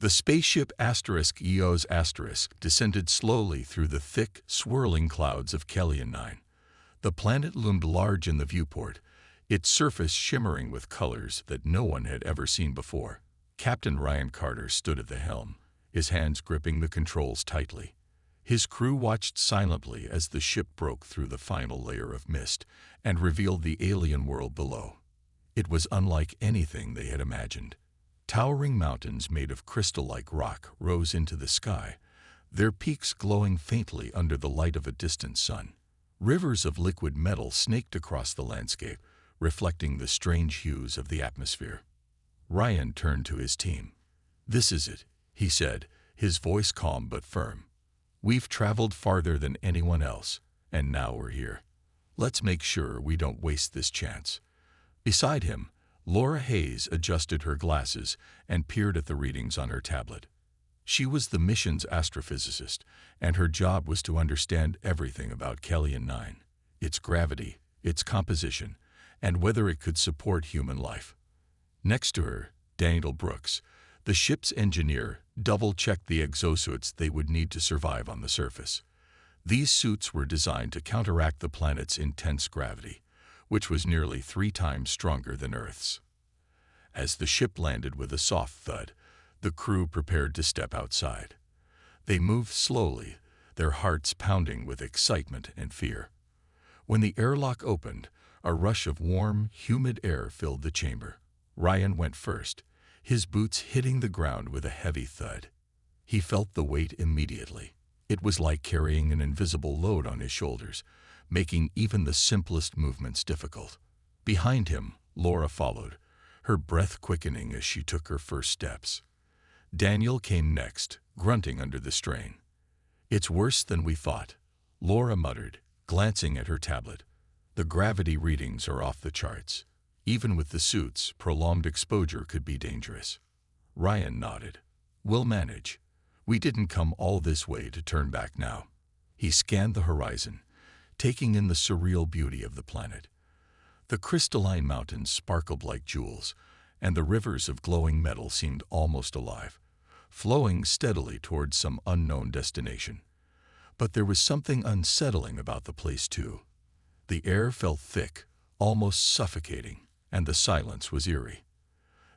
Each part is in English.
The spaceship EOS descended slowly through the thick, swirling clouds of Kellyan 9. The planet loomed large in the viewport, its surface shimmering with colors that no one had ever seen before. Captain Ryan Carter stood at the helm, his hands gripping the controls tightly. His crew watched silently as the ship broke through the final layer of mist and revealed the alien world below. It was unlike anything they had imagined. Towering mountains made of crystal-like rock rose into the sky, their peaks glowing faintly under the light of a distant sun. Rivers of liquid metal snaked across the landscape, reflecting the strange hues of the atmosphere. Ryan turned to his team. "This is it," he said, his voice calm but firm. "We've traveled farther than anyone else, and now we're here. Let's make sure we don't waste this chance." Beside him, Laura Hayes adjusted her glasses and peered at the readings on her tablet. She was the mission's astrophysicist, and her job was to understand everything about Kellyan 9, its gravity, its composition, and whether it could support human life. Next to her, Daniel Brooks, the ship's engineer, double-checked the exosuits they would need to survive on the surface. These suits were designed to counteract the planet's intense gravity, which was nearly 3 times stronger than Earth's. As the ship landed with a soft thud, the crew prepared to step outside. They moved slowly, their hearts pounding with excitement and fear. When the airlock opened, a rush of warm, humid air filled the chamber. Ryan went first, his boots hitting the ground with a heavy thud. He felt the weight immediately. It was like carrying an invisible load on his shoulders, making even the simplest movements difficult. Behind him, Laura followed, her breath quickening as she took her first steps. Daniel came next, grunting under the strain. "It's worse than we thought," Laura muttered, glancing at her tablet. "The gravity readings are off the charts. Even with the suits, prolonged exposure could be dangerous." Ryan nodded. "We'll manage. We didn't come all this way to turn back now." He scanned the horizon, taking in the surreal beauty of the planet. The crystalline mountains sparkled like jewels, and the rivers of glowing metal seemed almost alive, flowing steadily towards some unknown destination. But there was something unsettling about the place too. The air felt thick, almost suffocating, and the silence was eerie.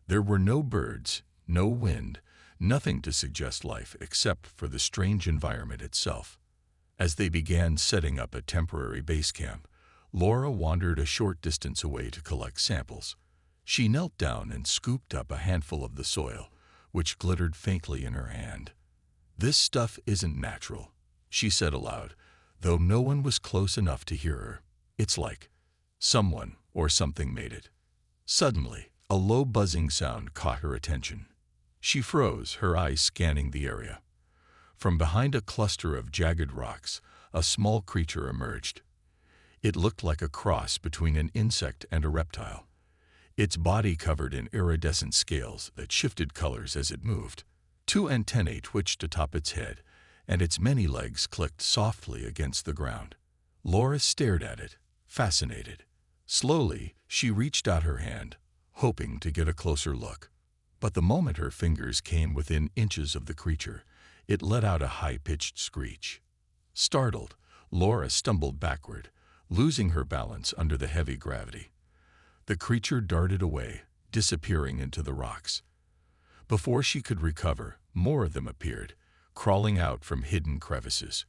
There were no birds, no wind, nothing to suggest life except for the strange environment itself. As they began setting up a temporary base camp, Laura wandered a short distance away to collect samples. She knelt down and scooped up a handful of the soil, which glittered faintly in her hand. "This stuff isn't natural," she said aloud, though no one was close enough to hear her. "It's like someone or something made it." Suddenly, a low buzzing sound caught her attention. She froze, her eyes scanning the area. From behind a cluster of jagged rocks, a small creature emerged. It looked like a cross between an insect and a reptile, its body covered in iridescent scales that shifted colors as it moved. 2 antennae twitched atop its head, and its many legs clicked softly against the ground. Laura stared at it, fascinated. Slowly, she reached out her hand, hoping to get a closer look. But the moment her fingers came within inches of the creature, it let out a high-pitched screech. Startled, Laura stumbled backward, losing her balance under the heavy gravity. The creature darted away, disappearing into the rocks. Before she could recover, more of them appeared, crawling out from hidden crevices.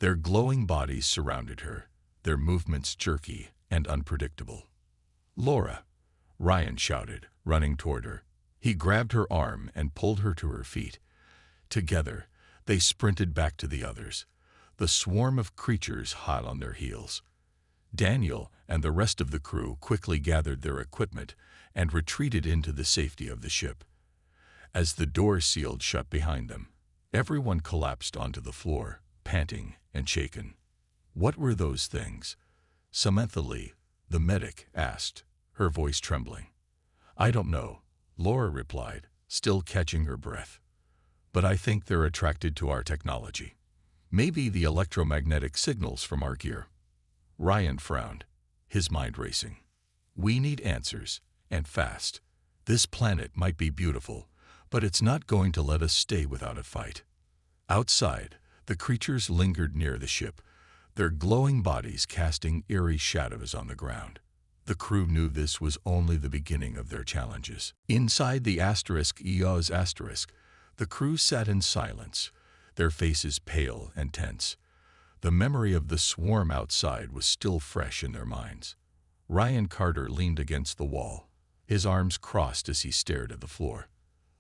Their glowing bodies surrounded her, their movements jerky and unpredictable. "Laura!" Ryan shouted, running toward her. He grabbed her arm and pulled her to her feet. Together, they sprinted back to the others, the swarm of creatures hot on their heels. Daniel and the rest of the crew quickly gathered their equipment and retreated into the safety of the ship. As the door sealed shut behind them, everyone collapsed onto the floor, panting and shaken. "What were those things?" Samantha Lee, the medic, asked, her voice trembling. "I don't know," Laura replied, still catching her breath. "But I think they're attracted to our technology. Maybe the electromagnetic signals from our gear." Ryan frowned, his mind racing. "We need answers, and fast. This planet might be beautiful, but it's not going to let us stay without a fight. Outside, the creatures lingered near the ship, their glowing bodies casting eerie shadows on the ground. The crew knew this was only the beginning of their challenges. Inside the EOS asterisk, the crew sat in silence, their faces pale and tense. The memory of the swarm outside was still fresh in their minds. Ryan Carter leaned against the wall, his arms crossed as he stared at the floor.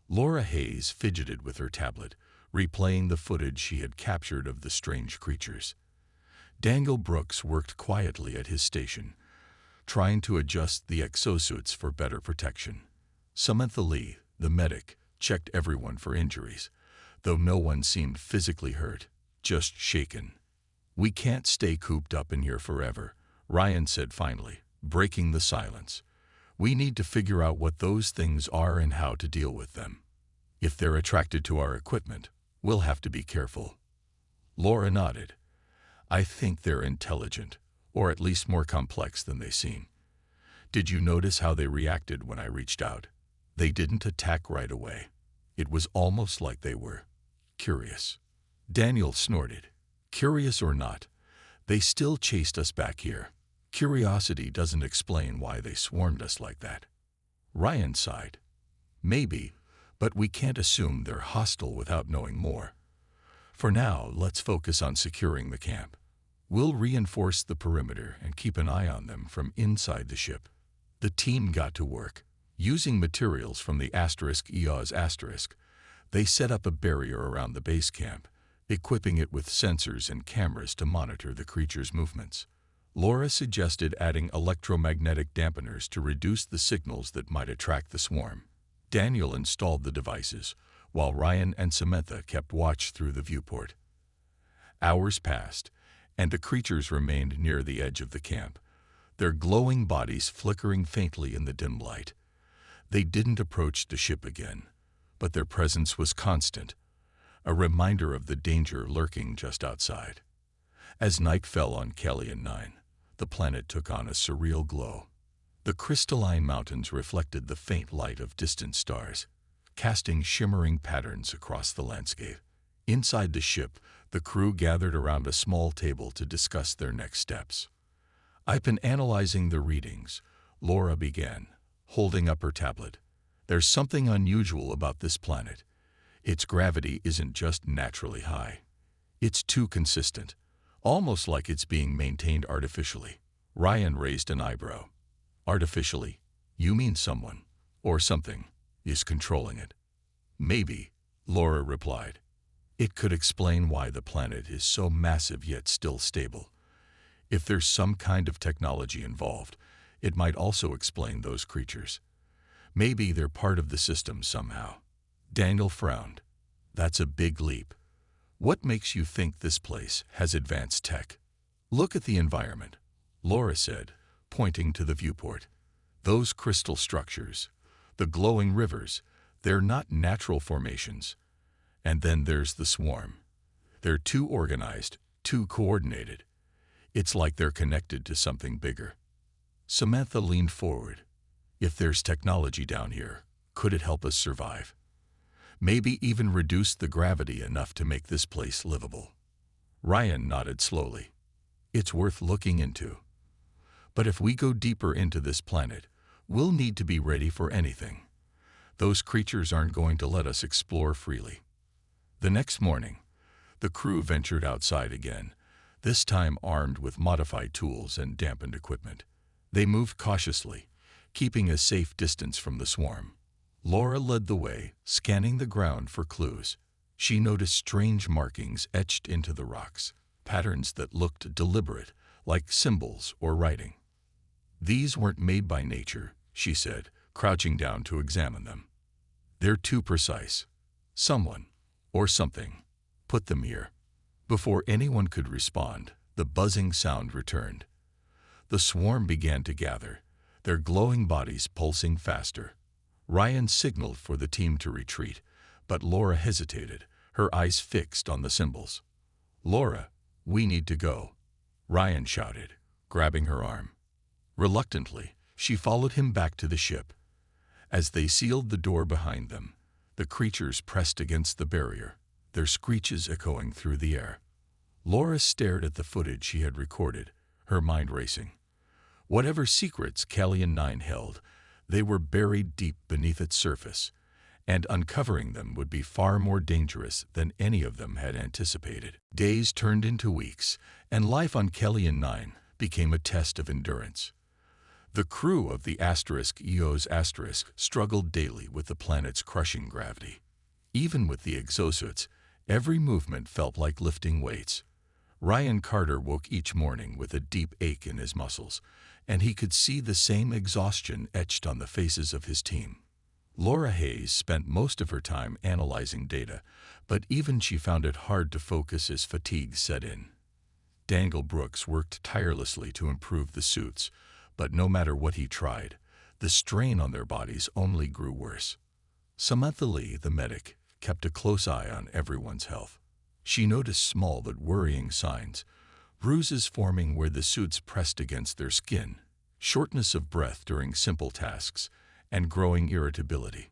Laura Hayes fidgeted with her tablet, replaying the footage she had captured of the strange creatures. Daniel Brooks worked quietly at his station, trying to adjust the exosuits for better protection. Samantha Lee, the medic, checked everyone for injuries, though no one seemed physically hurt, just shaken. "We can't stay cooped up in here forever," Ryan said finally, breaking the silence. "We need to figure out what those things are and how to deal with them. If they're attracted to our equipment, we'll have to be careful." Laura nodded. "I think they're intelligent, or at least more complex than they seem. Did you notice how they reacted when I reached out? They didn't attack right away. It was almost like they were curious." Daniel snorted. "Curious or not, they still chased us back here. Curiosity doesn't explain why they swarmed us like that." Ryan sighed. "Maybe, but we can't assume they're hostile without knowing more. For now, let's focus on securing the camp. We'll reinforce the perimeter and keep an eye on them from inside the ship." The team got to work. Using materials from the EOS asterisk, they set up a barrier around the base camp, equipping it with sensors and cameras to monitor the creature's movements. Laura suggested adding electromagnetic dampeners to reduce the signals that might attract the swarm. Daniel installed the devices, while Ryan and Samantha kept watch through the viewport. Hours passed, and the creatures remained near the edge of the camp, their glowing bodies flickering faintly in the dim light. They didn't approach the ship again, but their presence was constant, a reminder of the danger lurking just outside. As night fell on Kellion 9, the planet took on a surreal glow. The crystalline mountains reflected the faint light of distant stars, casting shimmering patterns across the landscape. Inside the ship, the crew gathered around a small table to discuss their next steps. "I've been analyzing the readings," Laura began, holding up her tablet. "There's something unusual about this planet. Its gravity isn't just naturally high. It's too consistent, almost like it's being maintained artificially." Ryan raised an eyebrow. "Artificially? You mean someone, or something, is controlling it?" "Maybe," Laura replied. "It could explain why the planet is so massive yet still stable. If there's some kind of technology involved, it might also explain those creatures. Maybe they're part of the system somehow." Daniel frowned. "That's a big leap. What makes you think this place has advanced tech?" "Look at the environment," Laura said, pointing to the viewport. "Those crystal structures, the glowing rivers, they're not natural formations. And then there's the swarm. They're too organized, too coordinated. It's like they're connected to something bigger." Samantha leaned forward. "If there's technology down here, could it help us survive? Maybe even reduce the gravity enough to make this place livable?" Ryan nodded slowly. "It's worth looking into. But if we go deeper into this planet, we'll need to be ready for anything. Those creatures aren't going to let us explore freely." The next morning, the crew ventured outside again, this time armed with modified tools and dampened equipment. They moved cautiously, keeping a safe distance from the swarm. Laura led the way, scanning the ground for clues. She noticed strange markings etched into the rocks, patterns that looked deliberate, like symbols or writing. "These weren't made by nature," she said, crouching down to examine them. "They're too precise. Someone, or something, put them here." Before anyone could respond, the buzzing sound returned. The swarm began to gather, their glowing bodies pulsing faster. Ryan signaled for the team to retreat, but Laura hesitated, her eyes fixed on the symbols. "Laura, we need to go," Ryan shouted, grabbing her arm. Reluctantly, she followed him back to the ship. As they sealed the door behind them, The creatures pressed against the barrier, their screeches echoing through the air. Laura stared at the footage she had recorded, her mind racing. Whatever secrets Callion 9 held, they were buried deep beneath its surface, and uncovering them would be far more dangerous than any of them had anticipated. Days turned into weeks, and life on Callion 9 became a test of endurance. The crew of the EOS struggled daily with the planet's crushing gravity. Even with the exosuits, every movement felt like lifting weights. Ryan Carter woke each morning with a deep ache in his muscles, and he could see the same exhaustion etched on the faces of his team. Laura Hayes spent most of her time analyzing data, but even she found it hard to focus as fatigue set in. Daniel Brooks worked tirelessly to improve the suits, but no matter what he tried, the strain on their bodies only grew worse. Samantha Lee, the medic, kept a close eye on everyone's health. She noticed small but worrying signs, bruises forming where the suits pressed against their skin, shortness of breath during simple tasks, and growing irritability.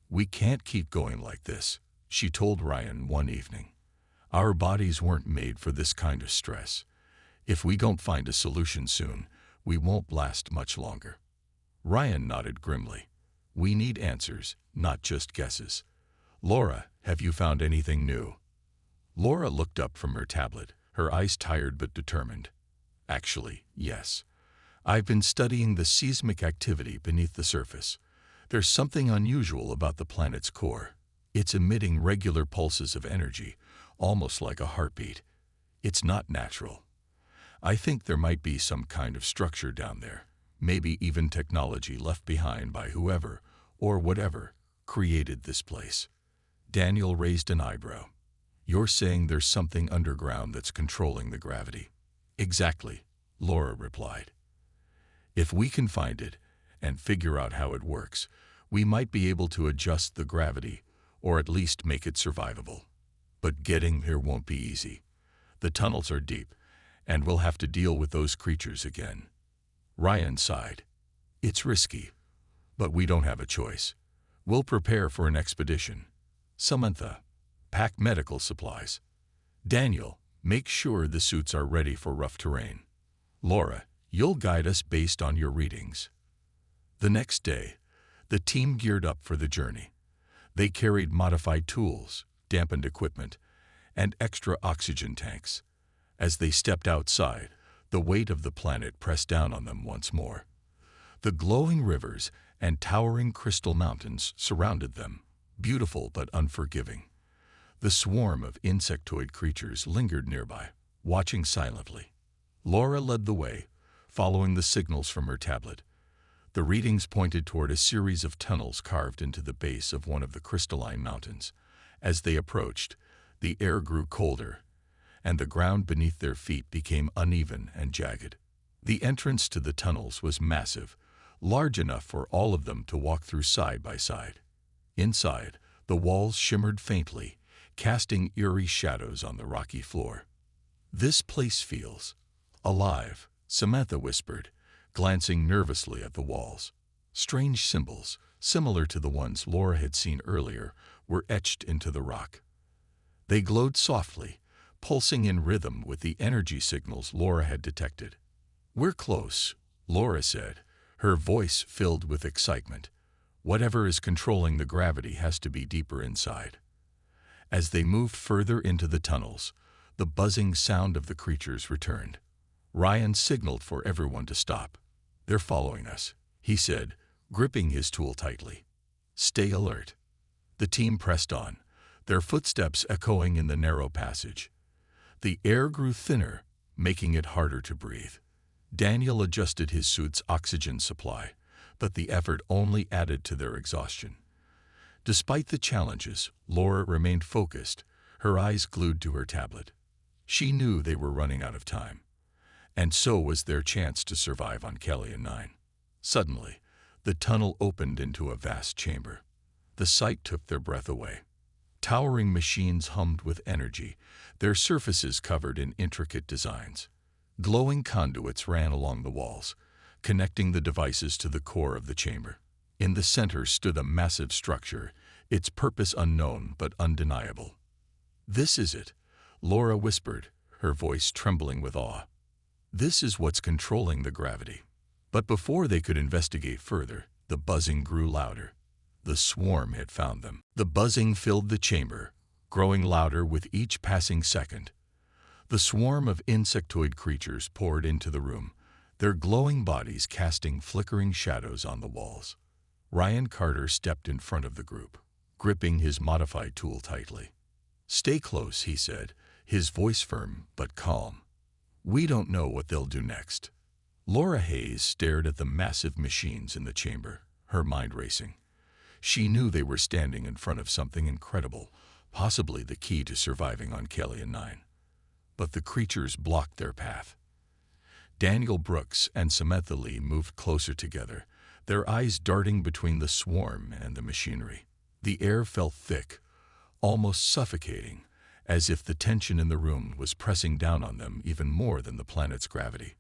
"We can't keep going like this," she told Ryan one evening. "Our bodies weren't made for this kind of stress. If we don't find a solution soon, we won't last much longer." Ryan nodded grimly. "We need answers, not just guesses. Laura, have you found anything new?" Laura looked up from her tablet, her eyes tired but determined. "Actually, yes. I've been studying the seismic activity beneath the surface. There's something unusual about the planet's core. It's emitting regular pulses of energy, almost like a heartbeat. It's not natural. I think there might be some kind of structure down there, maybe even technology left behind by whoever, or whatever, created this place." Daniel raised an eyebrow. "You're saying there's something underground that's controlling the gravity?" "Exactly," Laura replied. "If we can find it and figure out how it works, we might be able to adjust the gravity, or at least make it survivable. But getting there won't be easy. The tunnels are deep, and we'll have to deal with those creatures again." Ryan sighed. "It's risky, but we don't have a choice. We'll prepare for an expedition. Samantha, pack medical supplies. Daniel, make sure the suits are ready for rough terrain. Laura, you'll guide us based on your readings." The next day, the team geared up for the journey. They carried modified tools, dampened equipment, and extra oxygen tanks. As they stepped outside, the weight of the planet pressed down on them once more. The glowing rivers and towering crystal mountains surrounded them, beautiful but unforgiving. The swarm of insectoid creatures lingered nearby, watching silently. Laura led the way, following the signals from her tablet. The readings pointed toward a series of tunnels carved into the base of one of the crystalline mountains. As they approached, the air grew colder, and the ground beneath their feet became uneven and jagged. The entrance to the tunnels was massive, large enough for all of them to walk through side by side. Inside, the walls shimmered faintly, casting eerie shadows on the rocky floor. "This place feels alive," Samantha whispered, glancing nervously at the walls. Strange symbols, similar to the ones Laura had seen earlier, were etched into the rock. They glowed softly, pulsing in rhythm with the energy signals Laura had detected. "We're close," Laura said, her voice filled with excitement. "Whatever is controlling the gravity has to be deeper inside." As they moved further into the tunnels, the buzzing sound of the creatures returned. Ryan signaled for everyone to stop. "They're following us," he said, gripping his tool tightly. "Stay alert." The team pressed on, their footsteps echoing in the narrow passage. The air grew thinner, making it harder to breathe. Daniel adjusted his suit's oxygen supply, but the effort only added to their exhaustion. Despite the challenges, Laura remained focused, her eyes glued to her tablet. She knew they were running out of time, and so was their chance to survive on Callion 9. Suddenly, the tunnel opened into a vast chamber. The sight took their breath away. Towering machines hummed with energy, their surfaces covered in intricate designs. Glowing conduits ran along the walls, connecting the devices to the core of the chamber. In the center stood a massive structure, its purpose unknown but undeniable. "This is it," Laura whispered, her voice trembling with awe. "This is what's controlling the gravity." But before they could investigate further, the buzzing grew louder. The swarm had found them. The buzzing filled the chamber, growing louder with each passing second. The swarm of insectoid creatures poured into the room, their glowing bodies casting flickering shadows on the walls. Ryan Carter stepped in front of the group, gripping his modified tool tightly. "Stay close," he said, his voice firm but calm. "We don't know what they'll do next." Laura Hayes stared at the massive machines in the chamber, her mind racing. She knew they were standing in front of something incredible, possibly the key to surviving on Kellyan 9. But the creatures blocked their path. Daniel Brooks and Samantha Lee moved closer together, their eyes darting between the swarm and the machinery. The air felt thick, almost suffocating, as if the tension in the room was pressing down on them even more than the planet's gravity.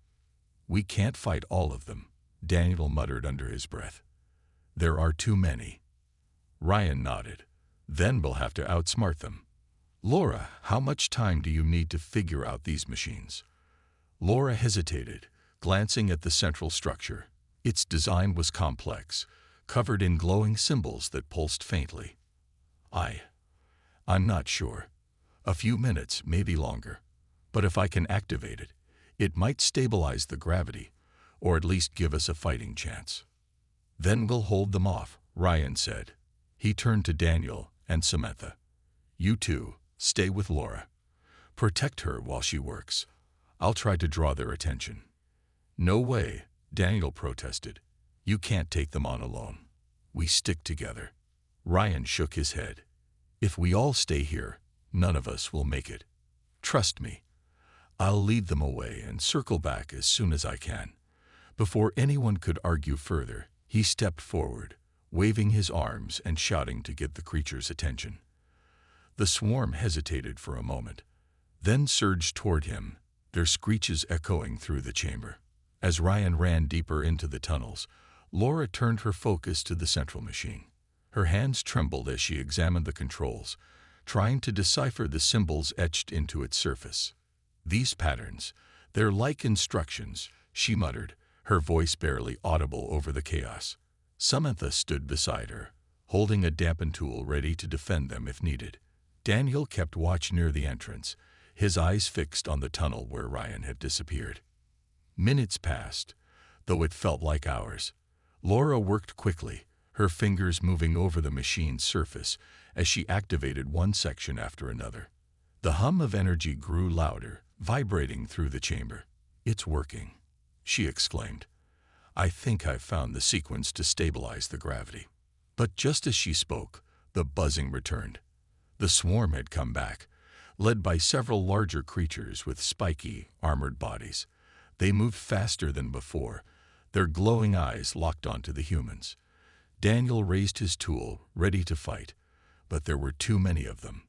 "We can't fight all of them," Daniel muttered under his breath. "There are too many." Ryan nodded. "Then we'll have to outsmart them." "Laura, how much time do you need to figure out these machines?" Laura hesitated, glancing at the central structure. Its design was complex, covered in glowing symbols that pulsed faintly. I'm not sure. A few minutes, maybe longer. But if I can activate it, it might stabilize the gravity, or at least give us a fighting chance." "Then we'll hold them off," Ryan said. He turned to Daniel and Samantha. "You two, stay with Laura. Protect her while she works. I'll try to draw their attention." "No way," Daniel protested. "You can't take them on alone. We stick together." Ryan shook his head. "If we all stay here, none of us will make it. Trust me. I'll lead them away and circle back as soon as I can." Before anyone could argue further, he stepped forward, waving his arms and shouting to get the creature's attention. The swarm hesitated for a moment, then surged toward him, their screeches echoing through the chamber. As Ryan ran deeper into the tunnels, Laura turned her focus to the central machine. Her hands trembled as she examined the controls, trying to decipher the symbols etched into its surface. "These patterns, they're like instructions," she muttered, her voice barely audible over the chaos. Samantha stood beside her, holding a dampened tool ready to defend them if needed. Daniel kept watch near the entrance, his eyes fixed on the tunnel where Ryan had disappeared. Minutes passed, though it felt like hours. Laura worked quickly, her fingers moving over the machine's surface as she activated one section after another. The hum of energy grew louder, vibrating through the chamber. "It's working," she exclaimed. "I think I've found the sequence to stabilize the gravity." But just as she spoke, the buzzing returned. The swarm had come back, led by several larger creatures with spiky, armored bodies. They moved faster than before, their glowing eyes locked onto the humans. Daniel raised his tool, ready to fight, but there were too many of them.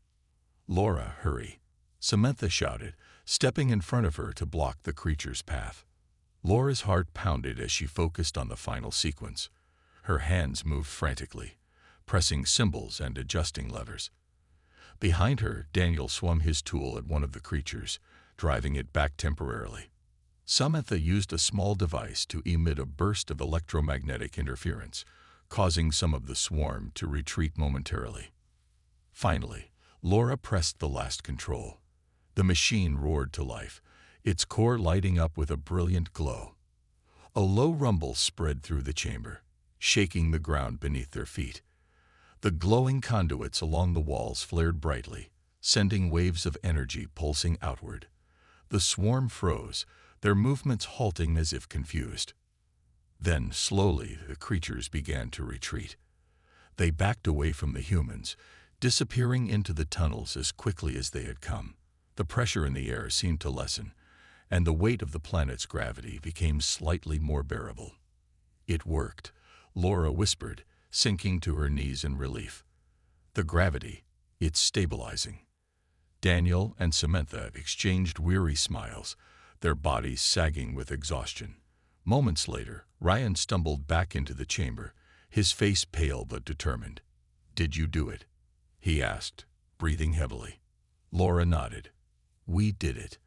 "Laura, hurry," Samantha shouted, stepping in front of her to block the creature's path. Laura's heart pounded as she focused on the final sequence. Her hands moved frantically, pressing symbols and adjusting levers. Behind her, Daniel swung his tool at one of the creatures, driving it back temporarily. Samantha used a small device to emit a burst of electromagnetic interference, causing some of the swarm to retreat momentarily. Finally, Laura pressed the last control. The machine roared to life, its core lighting up with a brilliant glow. A low rumble spread through the chamber, shaking the ground beneath their feet. The glowing conduits along the walls flared brightly, sending waves of energy pulsing outward. The swarm froze, their movements halting as if confused. Then, slowly, the creatures began to retreat. They backed away from the humans, disappearing into the tunnels as quickly as they had come. The pressure in the air seemed to lessen, and the weight of the planet's gravity became slightly more bearable. "It worked," Laura whispered, sinking to her knees in relief. "The gravity, it's stabilizing." Daniel and Samantha exchanged weary smiles, their bodies sagging with exhaustion. Moments later, Ryan stumbled back into the chamber, his face pale but determined. "Did you do it?" he asked, breathing heavily. Laura nodded. "We did it.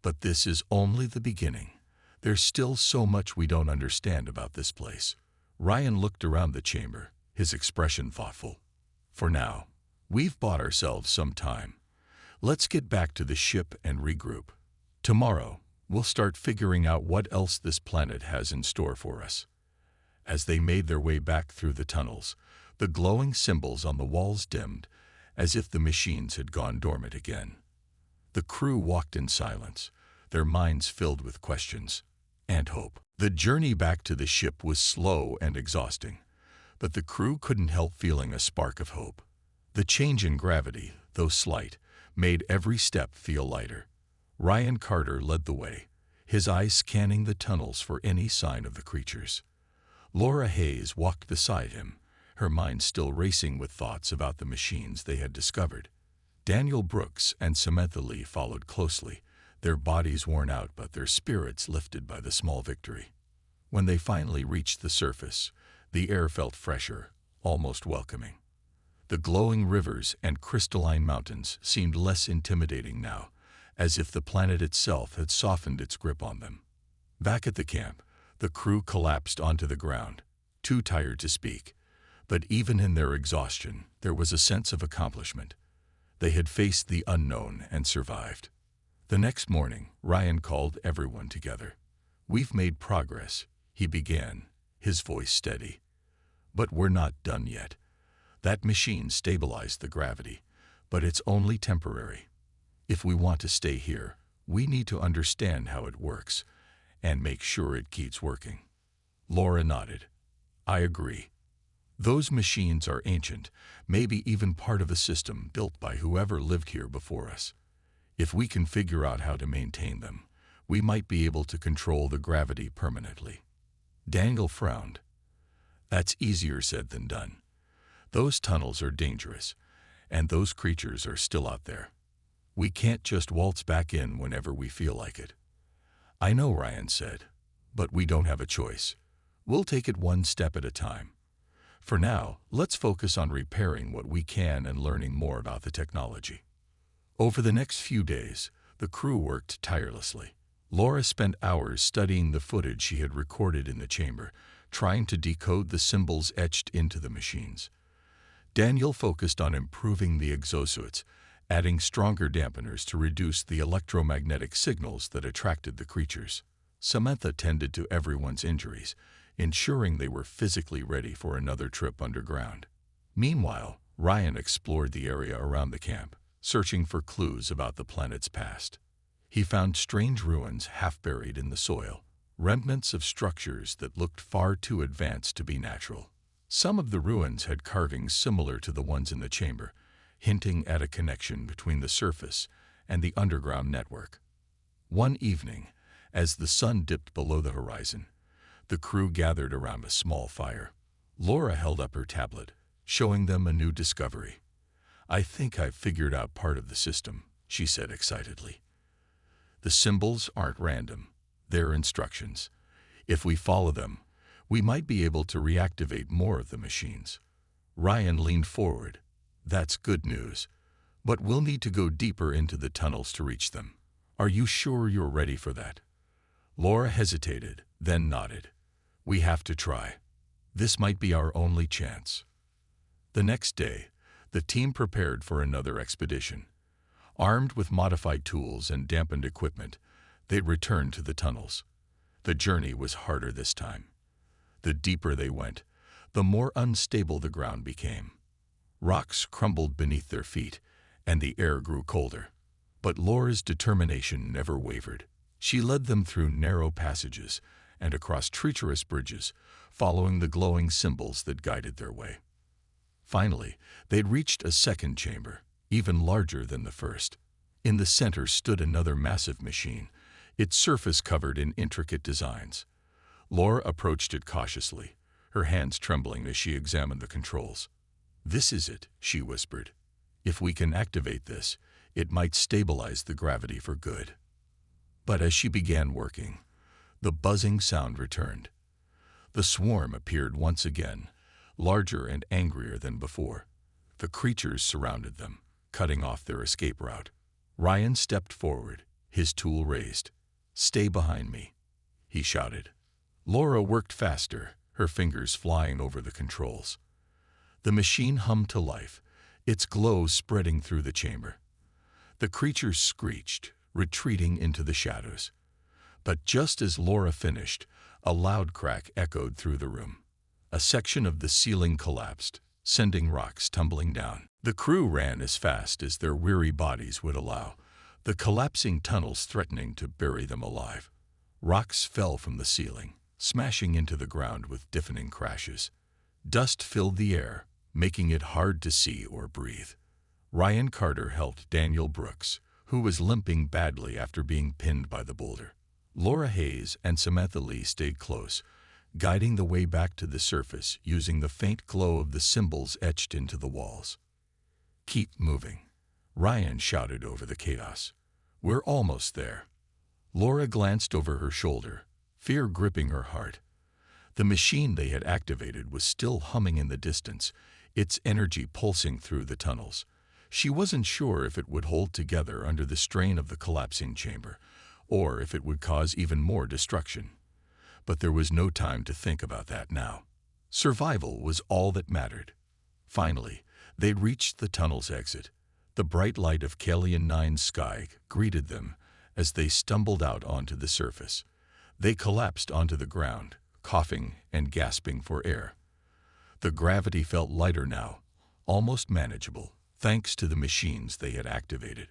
But this is only the beginning. There's still so much we don't understand about this place." Ryan looked around the chamber, his expression thoughtful. "For now, we've bought ourselves some time. Let's get back to the ship and regroup. Tomorrow, we'll start figuring out what else this planet has in store for us." As they made their way back through the tunnels, the glowing symbols on the walls dimmed, as if the machines had gone dormant again. The crew walked in silence, their minds filled with questions and hope. The journey back to the ship was slow and exhausting, but the crew couldn't help feeling a spark of hope. The change in gravity, though slight, made every step feel lighter. Ryan Carter led the way, his eyes scanning the tunnels for any sign of the creatures. Laura Hayes walked beside him, her mind still racing with thoughts about the machines they had discovered. Daniel Brooks and Samantha Lee followed closely, their bodies worn out but their spirits lifted by the small victory. When they finally reached the surface, the air felt fresher, almost welcoming. The glowing rivers and crystalline mountains seemed less intimidating now, as if the planet itself had softened its grip on them. Back at the camp, the crew collapsed onto the ground, too tired to speak. But even in their exhaustion, there was a sense of accomplishment. They had faced the unknown and survived. The next morning, Ryan called everyone together. "We've made progress," he began, his voice steady. "But we're not done yet. That machine stabilized the gravity, but it's only temporary. If we want to stay here, we need to understand how it works and make sure it keeps working." Laura nodded. "I agree. Those machines are ancient, maybe even part of a system built by whoever lived here before us. If we can figure out how to maintain them, we might be able to control the gravity permanently." Daniel frowned. "That's easier said than done. Those tunnels are dangerous, and those creatures are still out there. We can't just waltz back in whenever we feel like it." "I know," Ryan said, "but we don't have a choice. We'll take it one step at a time. For now, let's focus on repairing what we can and learning more about the technology." Over the next few days, the crew worked tirelessly. Laura spent hours studying the footage she had recorded in the chamber, trying to decode the symbols etched into the machines. Daniel focused on improving the exosuits, adding stronger dampeners to reduce the electromagnetic signals that attracted the creatures. Samantha tended to everyone's injuries, ensuring they were physically ready for another trip underground. Meanwhile, Ryan explored the area around the camp, searching for clues about the planet's past. He found strange ruins half buried in the soil, remnants of structures that looked far too advanced to be natural. Some of the ruins had carvings similar to the ones in the chamber, hinting at a connection between the surface and the underground network. One evening, as the sun dipped below the horizon, the crew gathered around a small fire. Laura held up her tablet, showing them a new discovery. "I think I've figured out part of the system," she said excitedly. "The symbols aren't random. They're instructions. If we follow them, we might be able to reactivate more of the machines." Ryan leaned forward. "That's good news. But we'll need to go deeper into the tunnels to reach them. Are you sure you're ready for that?" Laura hesitated, then nodded. "We have to try. This might be our only chance." The next day, the team prepared for another expedition. Armed with modified tools and dampened equipment, they returned to the tunnels. The journey was harder this time. The deeper they went, the more unstable the ground became. Rocks crumbled beneath their feet, and the air grew colder. But Laura's determination never wavered. She led them through narrow passages and across treacherous bridges, following the glowing symbols that guided their way. Finally, they'd reached a second chamber, even larger than the first. In the center stood another massive machine, its surface covered in intricate designs. Laura approached it cautiously, her hands trembling as she examined the controls. "This is it," she whispered. "If we can activate this, it might stabilize the gravity for good." But as she began working, the buzzing sound returned. The swarm appeared once again, larger and angrier than before. The creatures surrounded them, cutting off their escape route. Ryan stepped forward, his tool raised. "Stay behind me," he shouted. Laura worked faster, her fingers flying over the controls. The machine hummed to life, its glow spreading through the chamber. The creatures screeched, retreating into the shadows. But just as Laura finished, a loud crack echoed through the room. A section of the ceiling collapsed, sending rocks tumbling down. The crew ran as fast as their weary bodies would allow, the collapsing tunnels threatening to bury them alive. Rocks fell from the ceiling, smashing into the ground with deafening crashes. Dust filled the air, making it hard to see or breathe. Ryan Carter helped Daniel Brooks, who was limping badly after being pinned by the boulder. Laura Hayes and Samantha Lee stayed close, guiding the way back to the surface using the faint glow of the symbols etched into the walls. "Keep moving," Ryan shouted over the chaos. "We're almost there." Laura glanced over her shoulder, fear gripping her heart. The machine they had activated was still humming in the distance, its energy pulsing through the tunnels. She wasn't sure if it would hold together under the strain of the collapsing chamber, or if it would cause even more destruction. But there was no time to think about that now. Survival was all that mattered. Finally, they'd reached the tunnel's exit. The bright light of Kalian 9's sky greeted them as they stumbled out onto the surface. They collapsed onto the ground, coughing and gasping for air. The gravity felt lighter now, almost manageable, thanks to the machines they had activated.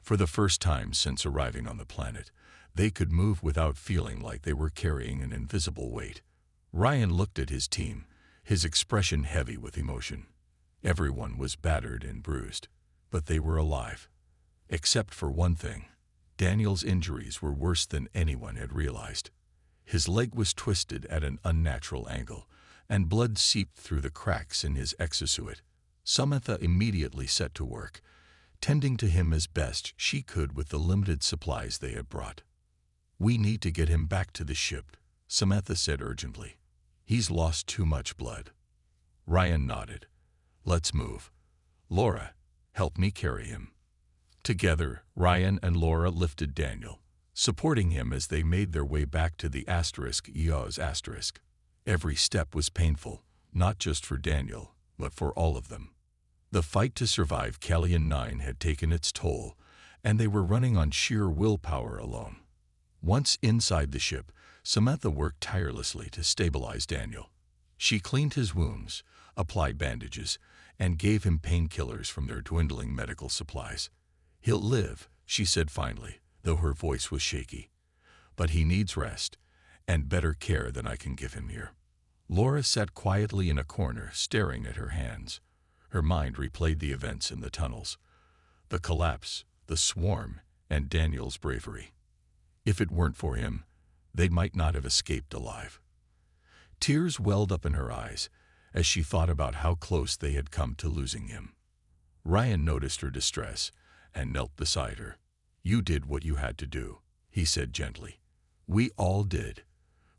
For the first time since arriving on the planet, they could move without feeling like they were carrying an invisible weight. Ryan looked at his team, his expression heavy with emotion. Everyone was battered and bruised, but they were alive. Except for one thing. Daniel's injuries were worse than anyone had realized. His leg was twisted at an unnatural angle, and blood seeped through the cracks in his exosuit. Samantha immediately set to work, tending to him as best she could with the limited supplies they had brought. "We need to get him back to the ship," Samantha said urgently. "He's lost too much blood." Ryan nodded. "Let's move. Laura, help me carry him." Together, Ryan and Laura lifted Daniel, supporting him as they made their way back to the *EOS*. Every step was painful, not just for Daniel, but for all of them. The fight to survive Kalian 9 had taken its toll, and they were running on sheer willpower alone. Once inside the ship, Samantha worked tirelessly to stabilize Daniel. She cleaned his wounds, applied bandages, and gave him painkillers from their dwindling medical supplies. "He'll live," she said finally, though her voice was shaky. "But he needs rest, and better care than I can give him here." Laura sat quietly in a corner, staring at her hands. Her mind replayed the events in the tunnels, the collapse, the swarm, and Daniel's bravery. If it weren't for him, they might not have escaped alive. Tears welled up in her eyes as she thought about how close they had come to losing him. Ryan noticed her distress and knelt beside her. "You did what you had to do," he said gently. "We all did.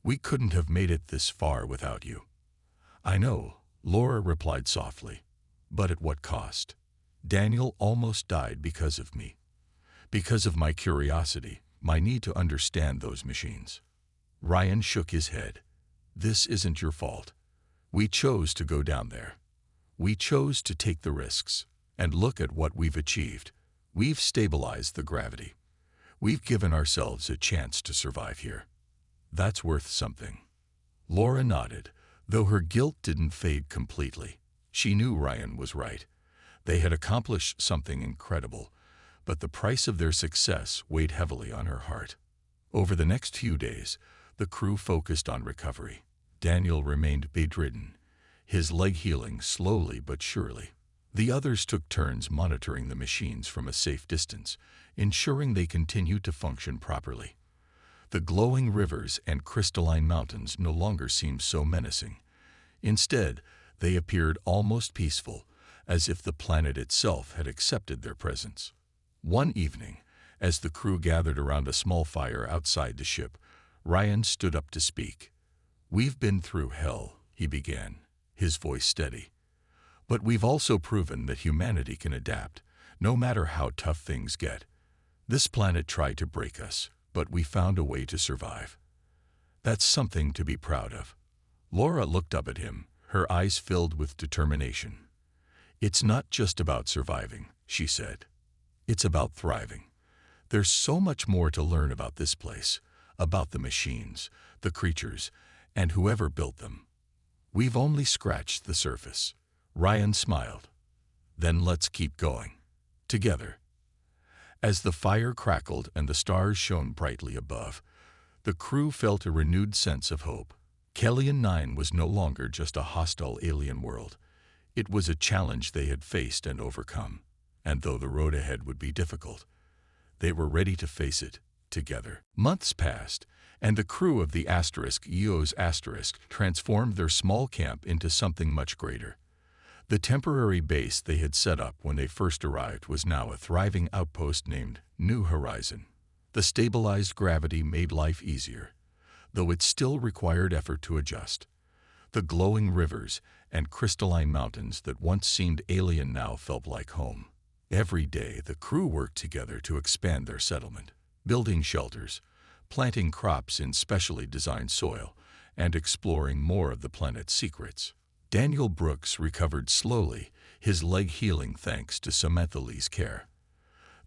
We couldn't have made it this far without you." "I know," Laura replied softly. "But at what cost? Daniel almost died because of me. Because of my curiosity, my need to understand those machines." Ryan shook his head. "This isn't your fault. We chose to go down there. We chose to take the risks. And look at what we've achieved. We've stabilized the gravity. We've given ourselves a chance to survive here. That's worth something." Laura nodded, though her guilt didn't fade completely. She knew Ryan was right. They had accomplished something incredible, but the price of their success weighed heavily on her heart. Over the next few days, the crew focused on recovery. Daniel remained bedridden, his leg healing slowly but surely. The others took turns monitoring the machines from a safe distance, ensuring they continued to function properly. The glowing rivers and crystalline mountains no longer seemed so menacing. Instead, they appeared almost peaceful, as if the planet itself had accepted their presence. One evening, as the crew gathered around a small fire outside the ship, Ryan stood up to speak. "We've been through hell," he began, his voice steady. But we've also proven that humanity can adapt, no matter how tough things get. This planet tried to break us, but we found a way to survive. That's something to be proud of." Laura looked up at him, her eyes filled with determination. "It's not just about surviving," she said. "It's about thriving. There's so much more to learn about this place, about the machines, the creatures, and whoever built them. We've only scratched the surface." Ryan smiled. "Then let's keep going. Together." As the fire crackled and the stars shone brightly above, the crew felt a renewed sense of hope. Kellyan 9 was no longer just a hostile alien world. It was a challenge they had faced and overcome. And though the road ahead would be difficult, they were ready to face it together. Months passed, and the crew of the EOS transformed their small camp into something much greater. The temporary base they had set up when they first arrived was now a thriving outpost named New Horizon. The stabilized gravity made life easier, though it still required effort to adjust. The glowing rivers and crystalline mountains that once seemed alien now felt like home. Every day, the crew worked together to expand their settlement, building shelters, planting crops in specially designed soil, and exploring more of the planet's secrets. Daniel Brooks recovered slowly, his leg healing thanks to Samantha Lee's care.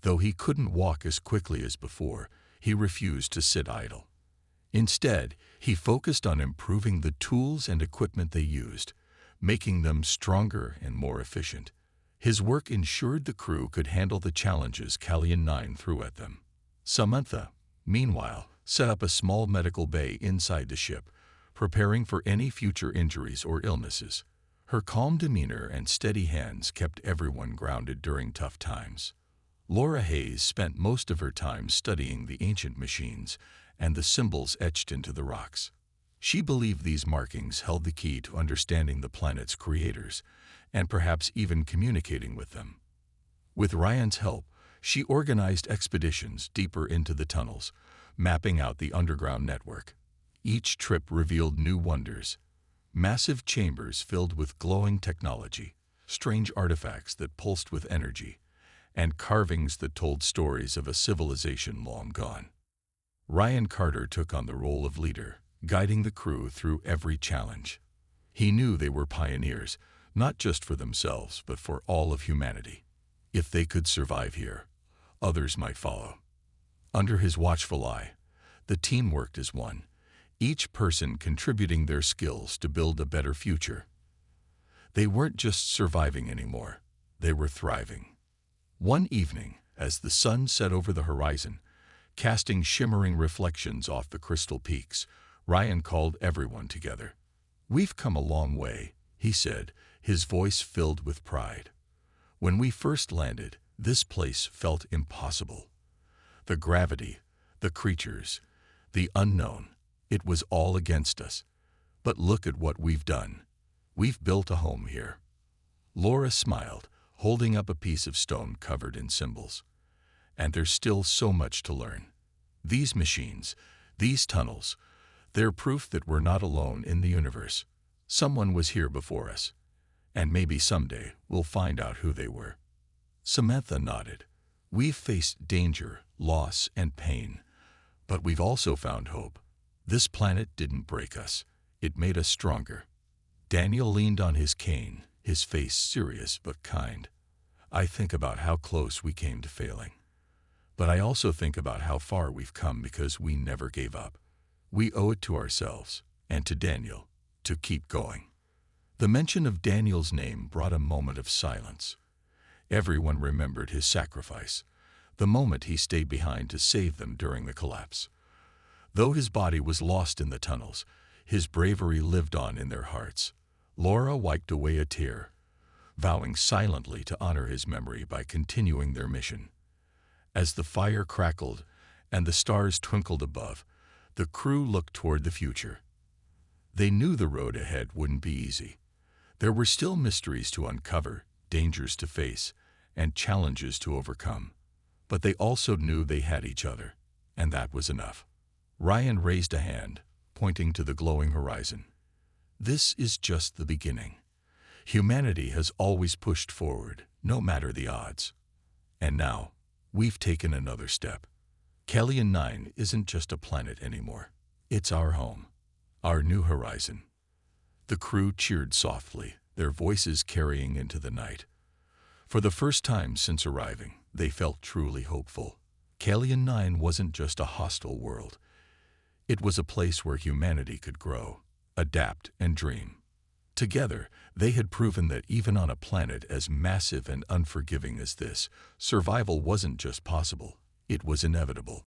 Though he couldn't walk as quickly as before, he refused to sit idle. Instead, he focused on improving the tools and equipment they used, making them stronger and more efficient. His work ensured the crew could handle the challenges Kellyan 9 threw at them. Samantha, meanwhile, set up a small medical bay inside the ship, preparing for any future injuries or illnesses. Her calm demeanor and steady hands kept everyone grounded during tough times. Laura Hayes spent most of her time studying the ancient machines and the symbols etched into the rocks. She believed these markings held the key to understanding the planet's creators, and perhaps even communicating with them. With Ryan's help, she organized expeditions deeper into the tunnels, mapping out the underground network. Each trip revealed new wonders: massive chambers filled with glowing technology, strange artifacts that pulsed with energy, and carvings that told stories of a civilization long gone. Ryan Carter took on the role of leader, guiding the crew through every challenge. He knew they were pioneers, not just for themselves, but for all of humanity. If they could survive here, others might follow. Under his watchful eye, the team worked as one, each person contributing their skills to build a better future. They weren't just surviving anymore, they were thriving. One evening, as the sun set over the horizon, casting shimmering reflections off the crystal peaks, Ryan called everyone together. "We've come a long way," he said, his voice filled with pride. "When we first landed, this place felt impossible. The gravity, the creatures, the unknown, it was all against us. But look at what we've done. We've built a home here." Laura smiled, holding up a piece of stone covered in symbols. "And there's still so much to learn. These machines, these tunnels, they're proof that we're not alone in the universe. Someone was here before us, and maybe someday we'll find out who they were." Samantha nodded. "We've faced danger, loss, and pain, but we've also found hope. This planet didn't break us. It made us stronger." Daniel leaned on his cane, his face serious but kind. "I think about how close we came to failing. But I also think about how far we've come because we never gave up. We owe it to ourselves, and to Daniel, to keep going." The mention of Daniel's name brought a moment of silence. Everyone remembered his sacrifice, the moment he stayed behind to save them during the collapse. Though his body was lost in the tunnels, his bravery lived on in their hearts. Laura wiped away a tear, vowing silently to honor his memory by continuing their mission. As the fire crackled and the stars twinkled above, the crew looked toward the future. They knew the road ahead wouldn't be easy. There were still mysteries to uncover, dangers to face, and challenges to overcome. But they also knew they had each other, and that was enough. Ryan raised a hand, pointing to the glowing horizon. "This is just the beginning." Humanity has always pushed forward, no matter the odds. And now, we've taken another step. Kellyan 9 isn't just a planet anymore. It's our home, our new horizon. The crew cheered softly, their voices carrying into the night. For the first time since arriving, they felt truly hopeful. Kellyan 9 wasn't just a hostile world. It was a place where humanity could grow, adapt, and dream. Together, they had proven that even on a planet as massive and unforgiving as this, survival wasn't just possible, it was inevitable.